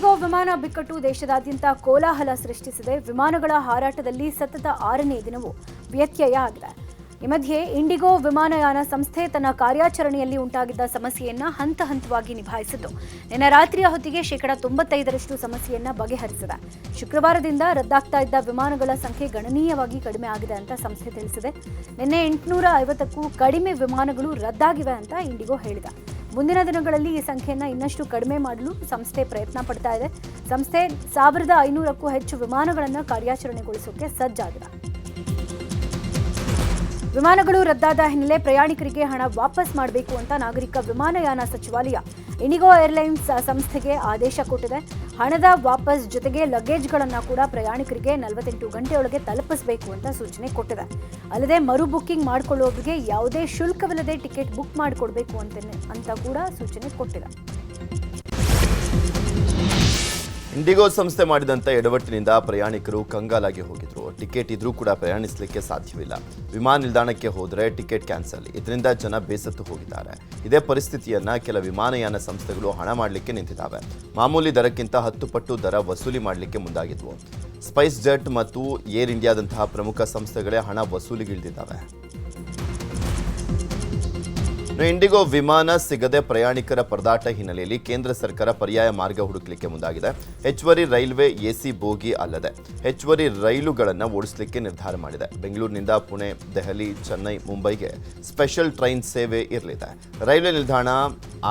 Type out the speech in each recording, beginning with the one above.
IndiGo ವಿಮಾನ ಬಿಕ್ಕಟ್ಟು ದೇಶದಾದ್ಯಂತ ಕೋಲಾಹಲ ಸೃಷ್ಟಿಸಿದೆ. ವಿಮಾನಗಳ ಹಾರಾಟದಲ್ಲಿ ಸತತ 6ನೇ ದಿನವೂ ವ್ಯತ್ಯಯ ಆಗಿದೆ. ಈ ಮಧ್ಯೆ ಇಂಡಿಗೋ ವಿಮಾನಯಾನ ಸಂಸ್ಥೆ ತನ್ನ ಕಾರ್ಯಾಚರಣೆಯಲ್ಲಿ ಉಂಟಾಗಿದ್ದ ಸಮಸ್ಯೆಯನ್ನ ಹಂತ ಹಂತವಾಗಿ ನಿಭಾಯಿಸಿದ್ದು ನಿನ್ನೆ ರಾತ್ರಿಯ ಹೊತ್ತಿಗೆ 95% ಸಮಸ್ಯೆಯನ್ನ ಬಗೆಹರಿಸಿದೆ. ಶುಕ್ರವಾರದಿಂದ ರದ್ದಾಗ್ತಾ ಇದ್ದ ವಿಮಾನಗಳ ಸಂಖ್ಯೆ ಗಣನೀಯವಾಗಿ ಕಡಿಮೆ ಆಗಿದೆ ಅಂತ ಸಂಸ್ಥೆ ತಿಳಿಸಿದೆ. ನಿನ್ನೆ 850ಕ್ಕೂ ಕಡಿಮೆ ವಿಮಾನಗಳು ರದ್ದಾಗಿವೆ ಅಂತ ಇಂಡಿಗೋ ಹೇಳಿದೆ. ಮುಂದಿನ ದಿನಗಳಲ್ಲಿ ಈ ಸಂಖ್ಯೆಯನ್ನು ಇನ್ನಷ್ಟು ಕಡಿಮೆ ಮಾಡಲು ಸಂಸ್ಥೆ ಪ್ರಯತ್ನ ಪಡ್ತಾ ಇದೆ. ಸಂಸ್ಥೆ 1500ಕ್ಕೂ ಹೆಚ್ಚು ವಿಮಾನಗಳನ್ನು ಕಾರ್ಯಾಚರಣೆಗೊಳಿಸೋಕೆ ಸಜ್ಜಾಗಿದೆ. ವಿಮಾನಗಳು ರದ್ದಾದ ಹಿನ್ನೆಲೆ ಪ್ರಯಾಣಿಕರಿಗೆ ಹಣ ವಾಪಸ್ ಮಾಡಬೇಕು ಅಂತ ನಾಗರಿಕ ವಿಮಾನಯಾನ ಸಚಿವಾಲಯ ಇಂಡಿಗೋ ಏರ್ಲೈನ್ಸ್ ಸಂಸ್ಥೆಗೆ ಆದೇಶ ಕೊಟ್ಟಿದೆ. ಹಣದ ವಾಪಸ್ ಜೊತೆಗೆ ಲಗೇಜ್ಗಳನ್ನು ಕೂಡ ಪ್ರಯಾಣಿಕರಿಗೆ 48 ಗಂಟೆಯೊಳಗೆ ತಲುಪಿಸಬೇಕು ಅಂತ ಸೂಚನೆ ಕೊಟ್ಟಿದೆ. ಅಲ್ಲದೆ ಮರು ಬುಕ್ಕಿಂಗ್ ಮಾಡಿಕೊಳ್ಳುವವರಿಗೆ ಯಾವುದೇ ಶುಲ್ಕವಿಲ್ಲದೆ ಟಿಕೆಟ್ ಬುಕ್ ಮಾಡಿಕೊಡ್ಬೇಕು ಅಂತ ಕೂಡ ಸೂಚನೆ ಕೊಟ್ಟಿದೆ. ಇಂಡಿಗೋ ಸಂಸ್ಥೆ ಮಾಡಿದಂಥ ಎಡವಟ್ಟಿನಿಂದ ಪ್ರಯಾಣಿಕರು ಕಂಗಾಲಾಗಿ ಹೋಗಿದ್ರು. ಟಿಕೆಟ್ ಇದ್ರೂ ಕೂಡ ಪ್ರಯಾಣಿಸಲಿಕ್ಕೆ ಸಾಧ್ಯವಿಲ್ಲ. ವಿಮಾನ ನಿಲ್ದಾಣಕ್ಕೆ ಹೋದರೆ ಟಿಕೆಟ್ ಕ್ಯಾನ್ಸಲ್. ಇದರಿಂದ ಜನ ಬೇಸತ್ತು ಹೋಗಿದ್ದಾರೆ. ಇದೇ ಪರಿಸ್ಥಿತಿಯನ್ನ ಕೆಲ ವಿಮಾನಯಾನ ಸಂಸ್ಥೆಗಳು ಹಣ ಮಾಡಲಿಕ್ಕೆ ನಿಂತಿದ್ದಾವೆ. ಮಾಮೂಲಿ ದರಕ್ಕಿಂತ 10 ಪಟ್ಟು ದರ ವಸೂಲಿ ಮಾಡಲಿಕ್ಕೆ ಮುಂದಾಗಿದ್ವು. ಸ್ಪೈಸ್ ಜೆಟ್ ಮತ್ತು ಏರ್ ಇಂಡಿಯಾದಂತಹ ಪ್ರಮುಖ ಸಂಸ್ಥೆಗಳೇ ಹಣ ವಸೂಲಿಗಿಳಿದಿದ್ದಾವೆ. ಇಂಡಿಗೋ ವಿಮಾನ ಸಿಗದೆ ಪ್ರಯಾಣಿಕರ ಪರದಾಟ ಹಿನ್ನೆಲೆಯಲ್ಲಿ ಕೇಂದ್ರ ಸರ್ಕಾರ ಪರ್ಯಾಯ ಮಾರ್ಗ ಹುಡುಕಲಿಕ್ಕೆ ಮುಂದಾಗಿದೆ. ಹೆಚ್ಚುವರಿ ರೈಲ್ವೆ ಎಸಿ ಬೋಗಿ ಅಲ್ಲದೆ ಹೆಚ್ಚುವರಿ ರೈಲುಗಳನ್ನು ಓಡಿಸಲಿಕ್ಕೆ ನಿರ್ಧಾರ ಮಾಡಿದೆ. ಬೆಂಗಳೂರಿನಿಂದ ಪುಣೆ, ದೆಹಲಿ, ಚೆನ್ನೈ, ಮುಂಬೈಗೆ ಸ್ಪೆಷಲ್ ಟ್ರೈನ್ ಸೇವೆ ಇರಲಿದೆ. ರೈಲ್ವೆ ನಿಲ್ದಾಣ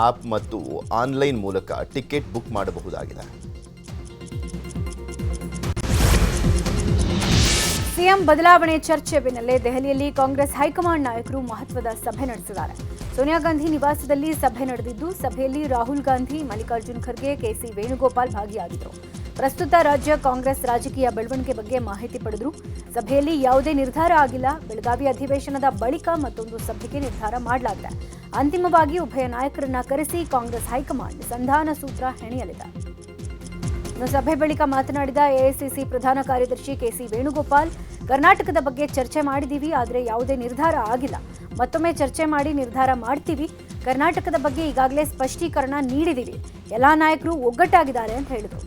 ಆಪ್ ಮತ್ತು ಆನ್ಲೈನ್ ಮೂಲಕ ಟಿಕೆಟ್ ಬುಕ್ ಮಾಡಬಹುದಾಗಿದೆ. ಸಿಎಂ ಬದಲಾವಣೆ ಚರ್ಚೆ ಬೆನ್ನಲ್ಲೇ ದೆಹಲಿಯಲ್ಲಿ ಕಾಂಗ್ರೆಸ್ ಹೈಕಮಾಂಡ್ ನಾಯಕರು ಮಹತ್ವದ ಸಭೆ ನಡೆಸಿದ್ದಾರೆ. ಸೋನಿಯಾ ಗಾಂಧಿ ನಿವಾಸದಲ್ಲಿ ಸಭೆ ನಡೆದಿದ್ದು, ಸಭೆಯಲ್ಲಿ ರಾಹುಲ್ ಗಾಂಧಿ, ಮಲ್ಲಿಕಾರ್ಜುನ್ ಖರ್ಗೆ, ಕೆಸಿ ವೇಣುಗೋಪಾಲ್ ಭಾಗಿಯಾಗಿದ್ದರು. ಪ್ರಸ್ತುತ ರಾಜ್ಯ ಕಾಂಗ್ರೆಸ್ ರಾಜಕೀಯ ಬೆಳವಣಿಗೆ ಬಗ್ಗೆ ಮಾಹಿತಿ ಪಡೆದರು. ಸಭೆಯಲ್ಲಿ ಯಾವುದೇ ನಿರ್ಧಾರ ಆಗಿಲ್ಲ. ಬೆಳಗಾವಿ ಅಧಿವೇಶನದ ಬಳಿಕ ಮತ್ತೊಂದು ಸಭೆಗೆ ನಿರ್ಧಾರ ಮಾಡಲಾಗಿದೆ. ಅಂತಿಮವಾಗಿ ಉಭಯ ನಾಯಕರನ್ನ ಕರೆಸಿ ಕಾಂಗ್ರೆಸ್ ಹೈಕಮಾಂಡ್ ಸಂಧಾನ ಸೂತ್ರ ಹೆಣೆಯಲಿದೆ. ಸಭೆ ಬಳಿಕ ಮಾತನಾಡಿದ ಎಐಸಿಸಿ ಪ್ರಧಾನ ಕಾರ್ಯದರ್ಶಿ ಕೆಸಿ ವೇಣುಗೋಪಾಲ್, ಕರ್ನಾಟಕದ ಬಗ್ಗೆ ಚರ್ಚೆ ಮಾಡಿದ್ದೀವಿ, ಆದರೆ ಯಾವುದೇ ನಿರ್ಧಾರ ಆಗಿಲ್ಲ. ಮತ್ತೊಮ್ಮೆ ಚರ್ಚೆ ಮಾಡಿ ನಿರ್ಧಾರ ಮಾಡ್ತೀವಿ. ಕರ್ನಾಟಕದ ಬಗ್ಗೆ ಈಗಾಗಲೇ ಸ್ಪಷ್ಟೀಕರಣ ನೀಡಿದ್ದೀವಿ. ಎಲ್ಲಾ ನಾಯಕರು ಒಗ್ಗಟ್ಟಾಗಿದ್ದಾರೆ ಅಂತ ಹೇಳಿದರು.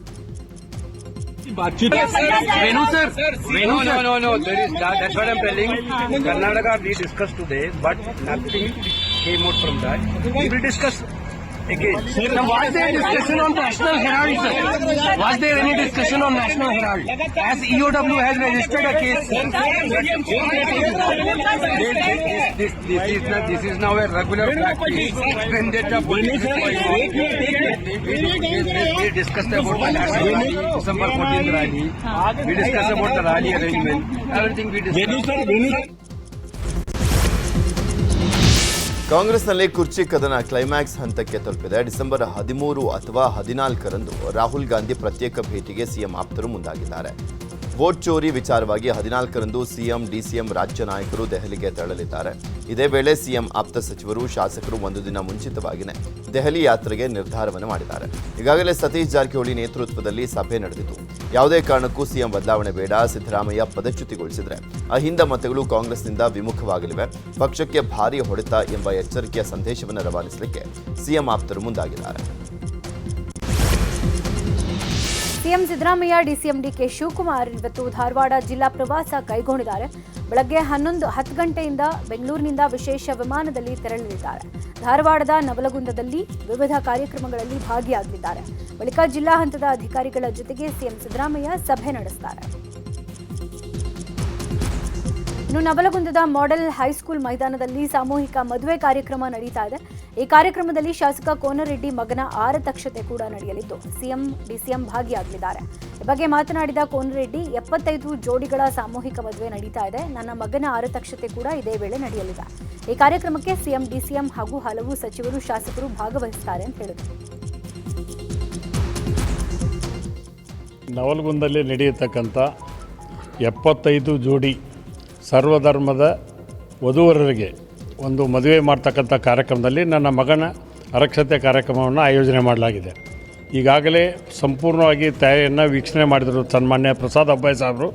Again. Now, was there discussion on National Herald, sir? Was there any discussion on National Herald? As EOW has registered a case, this is now a regular practice. When they discussed about the National Rally, December 14th rally. We discussed about the rally arrangement. Everything we discussed. ಕಾಂಗ್ರೆಸ್ನಲ್ಲಿ ಕುರ್ಚಿ ಕದನ climax ಹಂತಕ್ಕೆ ತಲುಪಿದೆ. December 13 ಅಥವಾ 14ರಂದು ರಾಹುಲ್ ಗಾಂಧಿ ಪ್ರತ್ಯೇಕ ಭೇಟಿಗೆ CM ಆಪ್ತರು ಮುಂದಾಗಿದ್ದಾರೆ. ವೋಟ್ ಚೋರಿ ವಿಚಾರವಾಗಿ 14ರಂದು ಸಿಎಂ, ಡಿಸಿಎಂ ರಾಜ್ಯ ನಾಯಕರು ದೆಹಲಿಗೆ ತೆರಳಲಿದ್ದಾರೆ. ಇದೇ ವೇಳೆ ಸಿಎಂ ಆಪ್ತ ಸಚಿವರು, ಶಾಸಕರು ಒಂದು ದಿನ ಮುಂಚಿತವಾಗಿಯೇ ದೆಹಲಿ ಯಾತ್ರೆಗೆ ನಿರ್ಧಾರವನ್ನು ಮಾಡಿದ್ದಾರೆ. ಈಗಾಗಲೇ ಸತೀಶ್ ಜಾರಕಿಹೊಳಿ ನೇತೃತ್ವದಲ್ಲಿ ಸಭೆ ನಡೆದಿದ್ದು, ಯಾವುದೇ ಕಾರಣಕ್ಕೂ ಸಿಎಂ ಬದಲಾವಣೆ ಬೇಡ, ಸಿದ್ದರಾಮಯ್ಯ ಪದಚ್ಯುತಿಗೊಳಿಸಿದರೆ ಅಹಿಂದ ಮತಗಳು ಕಾಂಗ್ರೆಸ್ನಿಂದ ವಿಮುಖವಾಗಲಿವೆ, ಪಕ್ಷಕ್ಕೆ ಭಾರೀ ಹೊಡೆತ ಎಂಬ ಎಚ್ಚರಿಕೆಯ ಸಂದೇಶವನ್ನು ರವಾನಿಸಲಿಕ್ಕೆ ಸಿಎಂ ಆಪ್ತರು ಮುಂದಾಗಿದ್ದಾರೆ. ಸಿಎಂ ಸಿದ್ದರಾಮಯ್ಯ, ಡಿಸಿಎಂ ಡಿಕೆ ಶಿವಕುಮಾರ್ ಇವತ್ತು ಧಾರವಾಡ ಜಿಲ್ಲಾ ಪ್ರವಾಸ ಕೈಗೊಂಡಿದ್ದಾರೆ. ಬೆಳಗ್ಗೆ 10 ಗಂಟೆಯಿಂದ ಬೆಂಗಳೂರಿನಿಂದ ವಿಶೇಷ ವಿಮಾನದಲ್ಲಿ ತೆರಳಲಿದ್ದಾರೆ. ಧಾರವಾಡದ ನವಲಗುಂದದಲ್ಲಿ ವಿವಿಧ ಕಾರ್ಯಕ್ರಮಗಳಲ್ಲಿ ಭಾಗಿಯಾಗಲಿದ್ದಾರೆ. ಬಳಿಕ ಜಿಲ್ಲಾ ಹಂತದ ಅಧಿಕಾರಿಗಳ ಜೊತೆಗೆ ಸಿಎಂ ಸಿದ್ದರಾಮಯ್ಯ ಸಭೆ ನಡೆಸುತ್ತಾರೆ. ಇನ್ನು ನವಲಗುಂದದ ಮಾಡೆಲ್ ಹೈಸ್ಕೂಲ್ ಮೈದಾನದಲ್ಲಿ ಸಾಮೂಹಿಕ ಮದುವೆ ಕಾರ್ಯಕ್ರಮ ನಡೀತಾ ಇದೆ. ಈ ಕಾರ್ಯಕ್ರಮದಲ್ಲಿ ಶಾಸಕ ಕೋನರೆಡ್ಡಿ ಮಗನ ಆರತಕ್ಷತೆ ಕೂಡ ನಡೆಯಲಿದ್ದು, ಸಿಎಂ, ಡಿಸಿಎಂ ಭಾಗಿಯಾಗಲಿದ್ದಾರೆ. ಈ ಬಗ್ಗೆ ಮಾತನಾಡಿದ ಕೋನರೆಡ್ಡಿ, 75 ಜೋಡಿಗಳ ಸಾಮೂಹಿಕ ಮದುವೆ ನಡೀತಾ ಇದೆ. ನನ್ನ ಮಗನ ಆರತಕ್ಷತೆ ಕೂಡ ಇದೇ ವೇಳೆ ನಡೆಯಲಿದೆ. ಈ ಕಾರ್ಯಕ್ರಮಕ್ಕೆ ಸಿಎಂ, ಡಿಸಿಎಂ ಹಾಗೂ ಹಲವು ಸಚಿವರು, ಶಾಸಕರು ಭಾಗವಹಿಸುತ್ತಾರೆ ಅಂತ ಹೇಳಿದರು. ನವಲಗುಂದಲ್ಲಿ ನಡೆಯತಕ್ಕಂಥ 75 ಜೋಡಿ ಸರ್ವಧರ್ಮದ ವಧುವರರಿಗೆ ಒಂದು ಮದುವೆ ಮಾಡ್ತಕ್ಕಂಥ ಕಾರ್ಯಕ್ರಮದಲ್ಲಿ ನನ್ನ ಮಗನ ಅರಕ್ಷತೆ ಕಾರ್ಯಕ್ರಮವನ್ನು ಆಯೋಜನೆ ಮಾಡಲಾಗಿದೆ. ಈಗಾಗಲೇ ಸಂಪೂರ್ಣವಾಗಿ ತಯಾರಿಯನ್ನು ವೀಕ್ಷಣೆ ಮಾಡಿದರು ಸನ್ಮಾನ್ಯ ಪ್ರಸಾದ್ ಅಬ್ಬಾಯಿ ಸಾಹೇಬರು.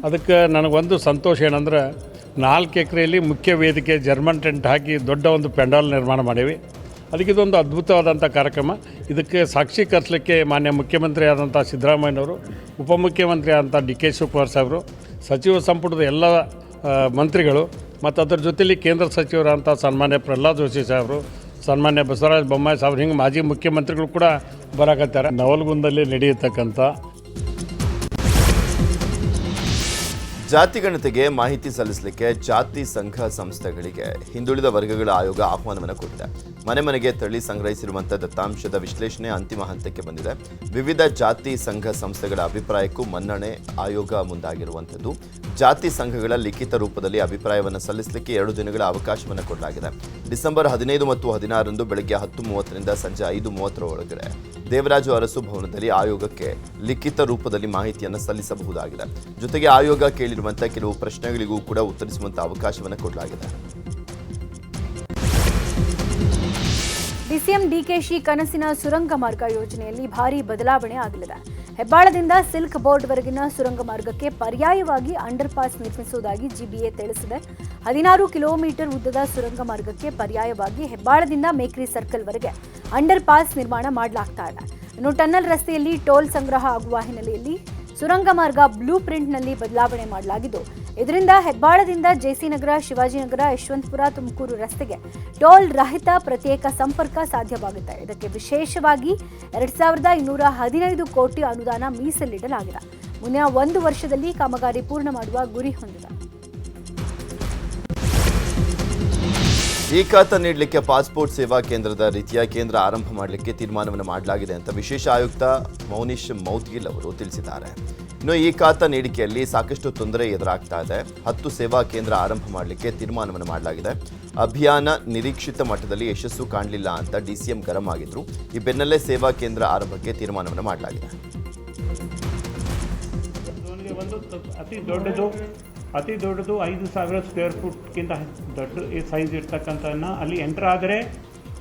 ಅದಕ್ಕೆ ನನಗೊಂದು ಸಂತೋಷ ಏನಂದ್ರೆ 4 ಎಕರೆಯಲ್ಲಿ ಮುಖ್ಯ ವೇದಿಕೆ ಜರ್ಮನ್ ಟೆಂಟ್ ಹಾಕಿ ದೊಡ್ಡ ಒಂದು ಪೆಂಡಾಲ್ ನಿರ್ಮಾಣ ಮಾಡೀವಿ. ಅದಕ್ಕೆ ಇದೊಂದು ಅದ್ಭುತವಾದಂಥ ಕಾರ್ಯಕ್ರಮ. ಇದಕ್ಕೆ ಸಾಕ್ಷೀಕರಿಸಲಿಕ್ಕೆ ಮಾನ್ಯ ಮುಖ್ಯಮಂತ್ರಿ ಆದಂಥ ಸಿದ್ದರಾಮಯ್ಯನವರು, ಉಪಮುಖ್ಯಮಂತ್ರಿ ಆದಂಥ ಡಿ ಕೆ ಶಿವಕುಮಾರ್ ಸಾಹೇಬರು, ಸಚಿವ ಸಂಪುಟದ ಎಲ್ಲ ಮಂತ್ರಿಗಳು ಮತ್ತು ಅದರ ಜೊತೆಯಲ್ಲಿ ಕೇಂದ್ರ ಸಚಿವರಾದಂಥ ಸನ್ಮಾನ್ಯ ಪ್ರಹ್ಲಾದ್ ಜೋಶಿ ಸಾಹೇಬರು, ಸನ್ಮಾನ್ಯ ಬಸವರಾಜ ಬೊಮ್ಮಾಯಿ ಸಾಹೇಬ್ರು, ಹಿಂಗೆ ಮಾಜಿ ಮುಖ್ಯಮಂತ್ರಿಗಳು ಕೂಡ ಬರಾಕತ್ತಾರೆ. ನವಲಗುಂದಲ್ಲಿ ನಡೆಯತಕ್ಕಂಥ ಜಾತಿಗಣತಿಗೆ ಮಾಹಿತಿ ಸಲ್ಲಿಸಲಿಕ್ಕೆ ಜಾತಿ ಸಂಘ ಸಂಸ್ಥೆಗಳಿಗೆ ಹಿಂದುಳಿದ ವರ್ಗಗಳ ಆಯೋಗ ಆಹ್ವಾನವನ್ನು ಕೊಟ್ಟಿದೆ. ಮನೆ ಮನೆಗೆ ತೆರಳಿ ಸಂಗ್ರಹಿಸಿರುವಂಥ ದತ್ತಾಂಶದ ವಿಶ್ಲೇಷಣೆ ಅಂತಿಮ ಹಂತಕ್ಕೆ ಬಂದಿದೆ. ವಿವಿಧ ಜಾತಿ ಸಂಘ ಸಂಸ್ಥೆಗಳ ಅಭಿಪ್ರಾಯಕ್ಕೂ ಮನ್ನಣೆ ಆಯೋಗ ಮುಂದಾಗಿರುವಂಥದ್ದು. ಜಾತಿ ಸಂಘಗಳ ಲಿಖಿತ ರೂಪದಲ್ಲಿ ಅಭಿಪ್ರಾಯವನ್ನು ಸಲ್ಲಿಸಲಿಕ್ಕೆ 2 ದಿನಗಳ ಅವಕಾಶವನ್ನು ಕೊಡಲಾಗಿದೆ. ಡಿಸೆಂಬರ್ 15 ಮತ್ತು 16ರಂದು ಬೆಳಗ್ಗೆ 10:30ರಿಂದ ಸಂಜೆ 5:30 ಒಳಗಡೆ ದೇವರಾಜು ಅರಸು ಭವನದಲ್ಲಿ ಆಯೋಗಕ್ಕೆ ಲಿಖಿತ ರೂಪದಲ್ಲಿ ಮಾಹಿತಿಯನ್ನು ಸಲ್ಲಿಸಬಹುದಾಗಿದೆ. ಜೊತೆಗೆ ಆಯೋಗ ಕೇಳಿರುವಂಥ ಕೆಲವು ಪ್ರಶ್ನೆಗಳಿಗೂ ಕೂಡ ಉತ್ತರಿಸುವಂಥ ಅವಕಾಶವನ್ನು ಕೊಡಲಾಗಿದೆ. ಡಿಸಿಎಂ ಡಿಕೆಶಿ ಕನಸಿನ ಸುರಂಗ ಮಾರ್ಗ ಯೋಜನೆಯಲ್ಲಿ ಭಾರೀ ಬದಲಾವಣೆ ಆಗಲಿದೆ. ಹೆಬ್ಬಾಳದಿಂದ ಸಿಲ್ಕ್ ಬೋರ್ಡ್ವರೆಗಿನ ಸುರಂಗ ಮಾರ್ಗಕ್ಕೆ ಪರ್ಯಾಯವಾಗಿ ಅಂಡರ್ ಪಾಸ್ ನಿರ್ಮಿಸುವುದಾಗಿ ಜಿಬಿಎ ತಿಳಿಸಿದೆ. 16 ಕಿಲೋಮೀಟರ್ ಉದ್ದದ ಸುರಂಗ ಮಾರ್ಗಕ್ಕೆ ಪರ್ಯಾಯವಾಗಿ ಹೆಬ್ಬಾಳದಿಂದ ಮೇಕ್ರಿ ಸರ್ಕಲ್ವರೆಗೆ ಅಂಡರ್ ಪಾಸ್ ನಿರ್ಮಾಣ ಮಾಡಲಾಗ್ತಾ ಇದೆ. ಇನ್ನು ಟನ್ನಲ್ ರಸ್ತೆಯಲ್ಲಿ ಟೋಲ್ ಸಂಗ್ರಹ ಆಗುವ ಹಿನ್ನೆಲೆಯಲ್ಲಿ ಸುರಂಗ ಮಾರ್ಗ ಬ್ಲೂ ಪ್ರಿಂಟ್ನಲ್ಲಿ ಬದಲಾವಣೆ ಮಾಡಲಾಗಿದ್ದು, ಇದರಿಂದ ಹೆಬ್ಬಾಳದಿಂದ ಜೆಸಿ ನಗರ, ಶಿವಾಜಿನಗರ, ಯಶವಂತಪುರ, ತುಮಕೂರು ರಸ್ತೆಗೆ ಟೋಲ್ ರಹಿತ ಪ್ರತ್ಯೇಕ ಸಂಪರ್ಕ ಸಾಧ್ಯವಾಗುತ್ತೆ. ಇದಕ್ಕೆ ವಿಶೇಷವಾಗಿ 2215 ಕೋಟಿ ಅನುದಾನ ಮೀಸಲಿಡಲಾಗಿದೆ. ಮುಂದಿನ 1 ವರ್ಷದಲ್ಲಿ ಕಾಮಗಾರಿ ಪೂರ್ಣ ಮಾಡುವ ಗುರಿ ಹೊಂದಿದೆ. ಈ ಖಾತಾ ನೀಡಲಿಕ್ಕೆ ಪಾಸ್ಪೋರ್ಟ್ ಸೇವಾ ಕೇಂದ್ರದ ರೀತಿಯ ಕೇಂದ್ರ ಆರಂಭ ಮಾಡಲಿಕ್ಕೆ ತೀರ್ಮಾನವನ್ನು ಮಾಡಲಾಗಿದೆ ಅಂತ ವಿಶೇಷ ಆಯುಕ್ತ ಮೌನಿಶ್ ಮೌದ್ಗಿಲ್ ಅವರು ತಿಳಿಸಿದ್ದಾರೆ. ಇನ್ನು ಈ ಖಾತಾ ನೀಡಿಕೆಯಲ್ಲಿ ಸಾಕಷ್ಟು ತೊಂದರೆ ಎದುರಾಗ್ತಾ ಇದೆ. 10 ಸೇವಾ ಕೇಂದ್ರ ಆರಂಭ ಮಾಡಲಿಕ್ಕೆ ತೀರ್ಮಾನವನ್ನು ಮಾಡಲಾಗಿದೆ. ಅಭಿಯಾನ ನಿರೀಕ್ಷಿತ ಮಟ್ಟದಲ್ಲಿ ಯಶಸ್ಸು ಕಾಣಲಿಲ್ಲ ಅಂತ ಡಿಸಿಎಂ ಗರಂ ಆಗಿದ್ರು. ಈ ಬೆನ್ನಲ್ಲೇ ಸೇವಾ ಕೇಂದ್ರ ಆರಂಭಕ್ಕೆ ತೀರ್ಮಾನವನ್ನು ಮಾಡಲಾಗಿದೆ. ಅತಿ ದೊಡ್ಡದು 5,000 ಸ್ಕ್ವೇರ್ ಫುಟ್ಗಿಂತ ದೊಡ್ಡ ಸೈಜ್ ಇರ್ತಕ್ಕಂಥದ್ದನ್ನು ಅಲ್ಲಿ ಎಂಟರ್ ಆದರೆ,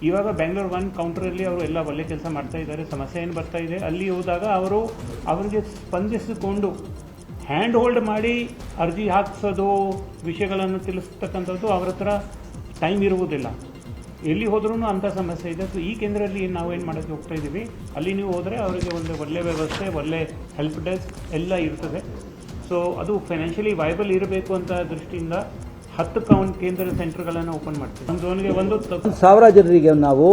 ಇವಾಗ ಬೆಂಗಳೂರು 1 ಕೌಂಟ್ರಲ್ಲಿ ಅವರು ಎಲ್ಲ ಒಳ್ಳೆ ಕೆಲಸ ಮಾಡ್ತಾ ಇದ್ದಾರೆ. ಸಮಸ್ಯೆ ಏನು ಬರ್ತಾ ಇದೆ, ಅಲ್ಲಿ ಹೋದಾಗ ಅವರಿಗೆ ಸ್ಪಂದಿಸಿಕೊಂಡು ಹ್ಯಾಂಡ್ ಹೋಲ್ಡ್ ಮಾಡಿ ಅರ್ಜಿ ಹಾಕಿಸೋದು, ವಿಷಯಗಳನ್ನು ತಿಳಿಸ್ತಕ್ಕಂಥದ್ದು ಅವ್ರ ಹತ್ರ ಟೈಮ್ ಇರುವುದಿಲ್ಲ. ಎಲ್ಲಿ ಹೋದ್ರೂ ಅಂಥ ಸಮಸ್ಯೆ ಇದೆ. ಸೊ ಈ ಕೇಂದ್ರದಲ್ಲಿ ನಾವೇನು ಮಾಡೋಕ್ಕೆ ಹೋಗ್ತಾ ಇದ್ದೀವಿ, ಅಲ್ಲಿ ನೀವು ಹೋದರೆ ಅವರಿಗೆ ಒಂದು ಒಳ್ಳೆ ವ್ಯವಸ್ಥೆ, ಒಳ್ಳೆ ಹೆಲ್ಪ್ ಡೆಸ್ಕ್ ಎಲ್ಲ ಇರ್ತದೆ. ಸೊ ಅದು ಫೈನಾನ್ಷಿಯಲಿ ವೈಬಲ್ ಇರಬೇಕು ಅಂತ ದೃಷ್ಟಿಯಿಂದ 10 ಕೇಂದ್ರ ಸೆಂಟರ್ಗಳನ್ನು ಓಪನ್ ಮಾಡ್ತೀವಿ. ಒಂದು ಝೋನ್ಗೆ 1,000 ಜನರಿಗೆ ನಾವು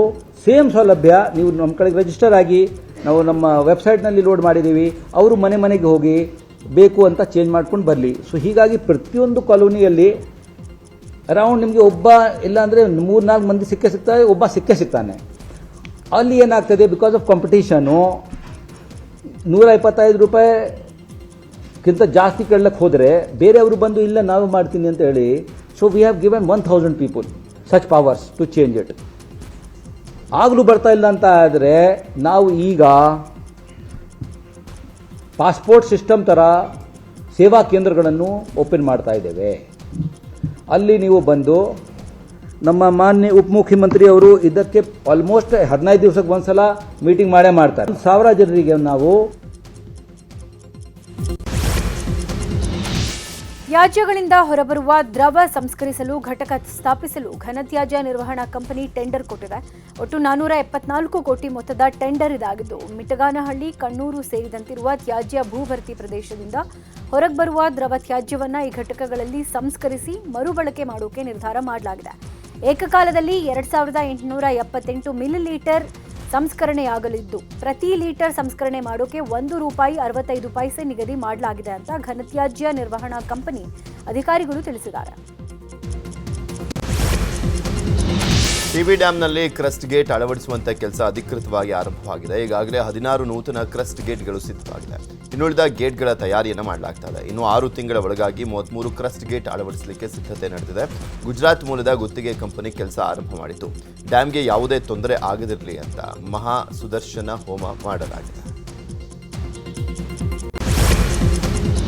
ಸೇಮ್ ಸೌಲಭ್ಯ, ನೀವು ನಮ್ಮ ಕಡೆಗೆ ರಿಜಿಸ್ಟರ್ ಆಗಿ ನಾವು ನಮ್ಮ ವೆಬ್ಸೈಟ್ನಲ್ಲಿ ಲೋಡ್ ಮಾಡಿದ್ದೀವಿ, ಅವರು ಮನೆ ಮನೆಗೆ ಹೋಗಿ ಬೇಕು ಅಂತ ಚೇಂಜ್ ಮಾಡ್ಕೊಂಡು ಬರಲಿ. ಸೊ ಹೀಗಾಗಿ ಪ್ರತಿಯೊಂದು ಕಾಲೋನಿಯಲ್ಲಿ ಅರೌಂಡ್ ನಿಮಗೆ ಒಬ್ಬ ಇಲ್ಲ ಅಂದರೆ 3-4 ಮಂದಿ ಸಿಗ್ತಾರೆ, ಒಬ್ಬ ಸಿಗ್ತಾನೆ. ಅಲ್ಲಿ ಏನಾಗ್ತದೆ, ಬಿಕಾಸ್ ಆಫ್ ಕಾಂಪಿಟೇಷನು 125 ರೂಪಾಯಿಗಿಂತ ಜಾಸ್ತಿ ಕೇಳಕ್ಕೆ ಹೋದರೆ ಬೇರೆಯವರು ಬಂದು ಇಲ್ಲ ನಾವು ಮಾಡ್ತೀನಿ ಅಂತ ಹೇಳಿ. So we have given 1,000 people such powers to change it. ಆಗಲೂ ಬರ್ತಾ ಇಲ್ಲ ಅಂತ ಆದರೆ ನಾವು ಈಗ ಪಾಸ್ಪೋರ್ಟ್ ಸಿಸ್ಟಮ್ ಥರ ಸೇವಾ ಕೇಂದ್ರಗಳನ್ನು ಓಪನ್ ಮಾಡ್ತಾ ಇದ್ದೇವೆ. ಅಲ್ಲಿ ನೀವು ಬಂದು ನಮ್ಮ ಮಾನ್ಯ ಉಪಮುಖ್ಯಮಂತ್ರಿ ಅವರು ಇದಕ್ಕೆ ಆಲ್ಮೋಸ್ಟ್ 15 ದಿವಸಕ್ಕೆ ಒಂದ್ಸಲ ಮೀಟಿಂಗ್ ಮಾಡೇ ಮಾಡ್ತಾರೆ. 1,000 ಜನರಿಗೆ ನಾವು ತ್ಯಾಜ್ಯಗಳಿಂದ ಹೊರಬರುವ ದ್ರವ ಸಂಸ್ಕರಿಸಲು ಘಟಕ ಸ್ಥಾಪಿಸಲು ಘನತ್ಯಾಜ್ಯ ನಿರ್ವಹಣಾ ಕಂಪನಿ ಟೆಂಡರ್ ಕೊಟ್ಟಿದೆ. ಒಟ್ಟು 474 ಕೋಟಿ ಮೊತ್ತದ ಟೆಂಡರ್ ಇದಾಗಿದ್ದು, ಮಿಟಗಾನಹಳ್ಳಿ, ಕಣ್ಣೂರು ಸೇರಿದಂತಿರುವ ತ್ಯಾಜ್ಯ ಭೂಭರ್ತಿ ಪ್ರದೇಶದಿಂದ ಹೊರಗೆ ಬರುವ ದ್ರವ ತ್ಯಾಜ್ಯವನ್ನು ಈ ಘಟಕಗಳಲ್ಲಿ ಸಂಸ್ಕರಿಸಿ ಮರುಬಳಕೆ ಮಾಡೋಕೆ ನಿರ್ಧಾರ ಮಾಡಲಾಗಿದೆ. ಏಕಕಾಲದಲ್ಲಿ 2,878 ಮಿಲಿಲೀಟರ್ ಸಂಸ್ಕರಣೆಯಾಗಲಿದ್ದು, ಪ್ರತಿ ಲೀಟರ್ ಸಂಸ್ಕರಣೆ ಮಾಡೋಕೆ ₹1.65 ನಿಗದಿ ಮಾಡಲಾಗಿದೆ ಅಂತ ಘನತ್ಯಾಜ್ಯ ನಿರ್ವಹಣಾ ಕಂಪನಿ ಅಧಿಕಾರಿಗಳು ತಿಳಿಸಿದ್ದಾರೆ. ಟಿಬಿ ಡ್ಯಾಂನಲ್ಲಿ ಕ್ರಸ್ಟ್ ಗೇಟ್ ಅಳವಡಿಸುವಂಥ ಕೆಲಸ ಅಧಿಕೃತವಾಗಿ ಆರಂಭವಾಗಿದೆ. ಈಗಾಗಲೇ 16 ನೂತನ ಕ್ರಸ್ಟ್ ಗೇಟ್ಗಳು ಸಿದ್ಧವಾಗಿದೆ. ಇನ್ನುಳಿದ ಗೇಟ್ಗಳ ತಯಾರಿಯನ್ನು ಮಾಡಲಾಗ್ತಾ ಇದೆ. ಇನ್ನು 6 ತಿಂಗಳ ಒಳಗಾಗಿ 33 ಕ್ರಸ್ಟ್ ಗೇಟ್ ಅಳವಡಿಸಲಿಕ್ಕೆ ಸಿದ್ಧತೆ ನಡೆದಿದೆ. ಗುಜರಾತ್ ಮೂಲದ ಗುತ್ತಿಗೆ ಕಂಪನಿ ಕೆಲಸ ಆರಂಭ ಮಾಡಿತು. ಡ್ಯಾಂಗೆ ಯಾವುದೇ ತೊಂದರೆ ಆಗದಿರಲಿ ಅಂತ ಮಹಾ ಸುದರ್ಶನ ಹೋಮ ಮಾಡಲಾಗಿದೆ.